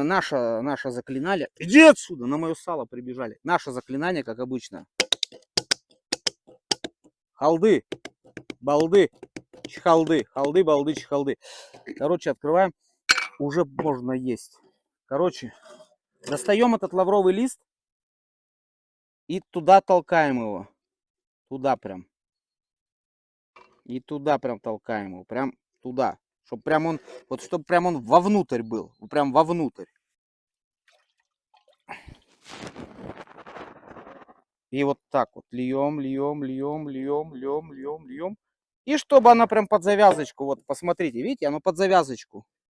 Наше заклинание. Иди отсюда, на мое сало прибежали. Наше заклинание, как обычно. Халды, балды, чехалды. Халды, балды, чехалды. Короче, открываем. Уже можно есть. Короче, достаем этот лавровый лист и туда толкаем его. Туда прям. И туда прям толкаем его. Прям туда. Чтобы прям он, вот чтобы прям он вовнутрь был. Прям вовнутрь. И вот так вот льем, льем, льем, льем, льем, льем, льем. И чтобы она прям под завязочку, вот посмотрите, видите, оно под завязочку.